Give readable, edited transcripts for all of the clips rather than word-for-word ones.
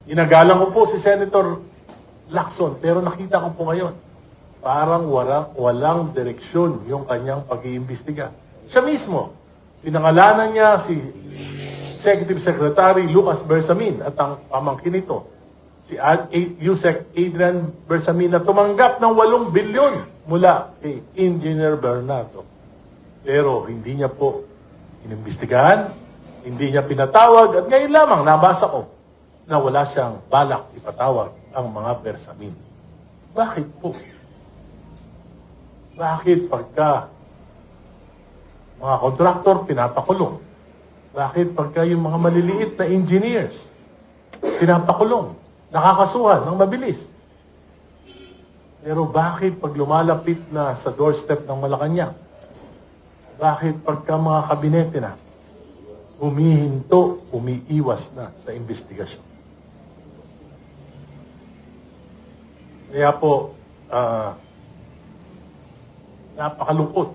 Inagalang ko po si Senator Lacson, pero nakita ko po ngayon, parang walang direksyon yung kanyang pag-iimbestiga. Siya mismo, pinangalanan niya si Executive Secretary Lucas Bersamin at ang pamangkin nito, si Yusek Adrian Bersamin na tumanggap ng 8 bilyon mula kay Engineer Bernardo. Pero hindi niya po inimbestigahan, hindi niya pinatawag at ngayon lamang nabasa ko na wala siyang balak ipatawag ang mga Bersamin. Bakit po? Bakit pagka mga kontraktor pinapakulong? Bakit pagka yung mga maliliit na engineers pinapakulong? Nakakasuhan ng mabilis. Pero bakit pag lumalapit na sa doorstep ng Malacanang? Bakit pagka mga kabinete na humihinto, umiiwas na sa investigasyon? Kaya po, napakalungkot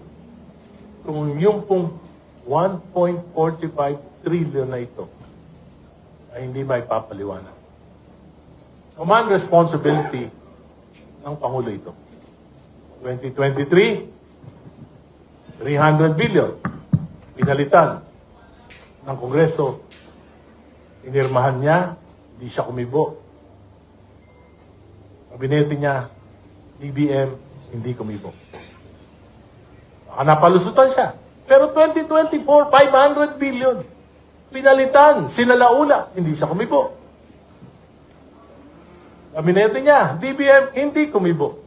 kung yung pong 1.45 trillion na ito ay hindi maipapaliwanag. Command responsibility ng Pangulo ito. 2023, 300 billion. Pinalitan ng Kongreso. Inirmahan niya, hindi siya kumibo. Kabinete niya, DBM, hindi kumibo. Baka napalusutan siya. Pero 2024, 500 billion. Pinalitan, sinalaula, hindi siya kumibo. Kabinete niya, DBM, hindi kumibo.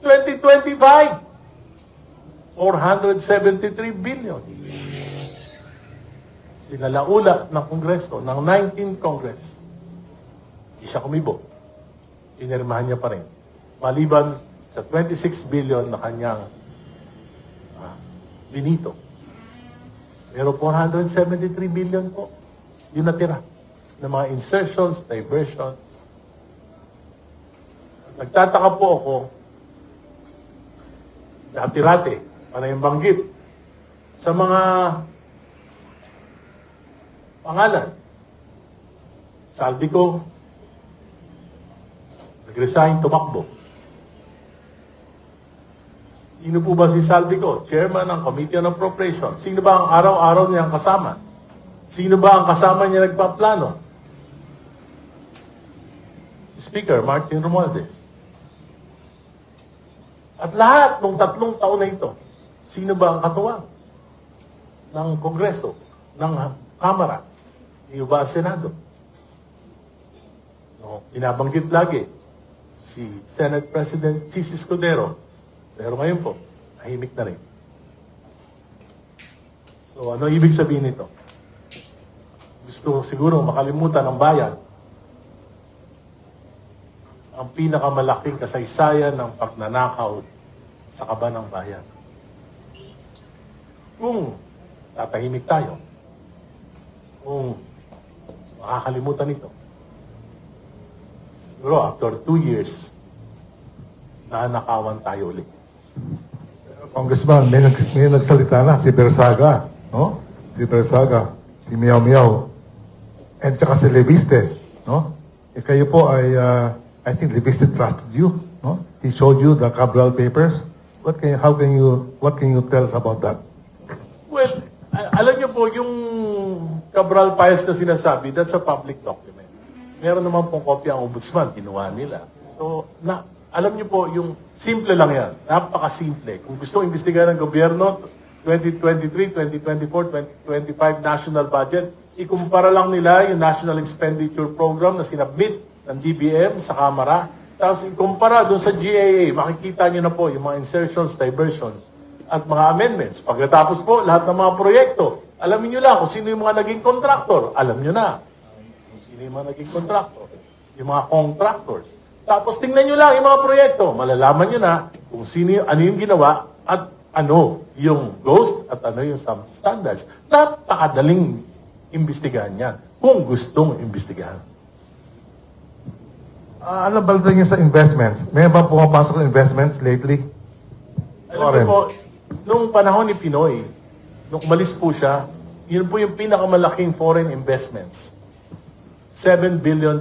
2025, 473 billion. Sinalaula ng Kongreso, ng 19th Congress. Hindi siya kumibo. Inirmahan niya pa rin. Maliban sa 26 billion na kanyang binito. Pero 473 billion po, yun natira ng mga insertions, diversions. Nagtataka po ako, dati-rati, para yung banggit, sa mga pangalan. Saldico, nag-resign, tumakbo. Sino po ba si Saldico? Chairman ng Committee on Appropriation. Sino ba ang araw-araw niyang kasama? Sino ba ang kasama niya nagpaplano? Si Speaker Martin Romualdez. At lahat ng 3 taon na ito, sino ba ang katuwang ng Kongreso, ng Kamara, sino ba ang Senado? No, pinabanggit lagi si Senate President Chis Escudero. Pero ngayon po, nahimik na rin. So ano ibig sabihin nito? Gusto siguro makalimutan ng bayan ang pinakamalaking kasaysayan ng pagnanakaw sa kaban ng bayan. Kung tatahimik tayo, kung makakalimutan ito, siguro after 2 years, nanakawan tayo ulit. Congressman, may nagsalita na, si Bersaga, no? Si Bersaga, si Miao Miao, at saka si Leviste, no? Eh kayo po ay, I think Leviste trusted you, no? He showed you the Cabral papers. What can you tell us about that? Well, alam niyo po, yung Cabral files na sinasabi, that's a public document. Meron naman pong kopya ang ombudsman, kinuha nila. So, alam niyo po, yung simple lang yan. Napaka-simple. Kung gusto imbestigahan ng gobyerno, 2023, 2024, 2025 national budget, ikumpara lang nila yung National Expenditure Program na sinabmit ng DBM sa Kamara. Tapos ikumpara doon sa GAA, makikita niyo na po yung mga insertions, diversions, at mga amendments. Pagkatapos po, lahat ng mga proyekto, alamin niyo lang kung sino yung mga naging contractor. Alam niyo na kung sino yung mga naging contractor. Yung mga contractors. Tapos tingnan nyo lang yung mga proyekto. Malalaman nyo na kung sino, ano yung ginawa at ano yung ghost at ano yung substandards. Napakadaling imbestigahan yan kung gustong imbestigahan. Ano balita niyo sa investments? May ba pumapasok ng investments lately? Alam mo po, nung panahon ni Pinoy, nung umalis po siya, yun po yung pinakamalaking foreign investments. $7 billion.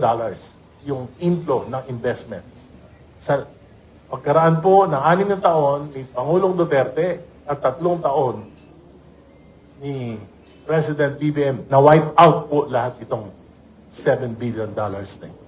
yung inflow ng investments. Sa pagkaraan po ng 6 na taon ni Pangulong Duterte at 3 taon ni President BBM na wipe out po lahat itong $7 billion na ito.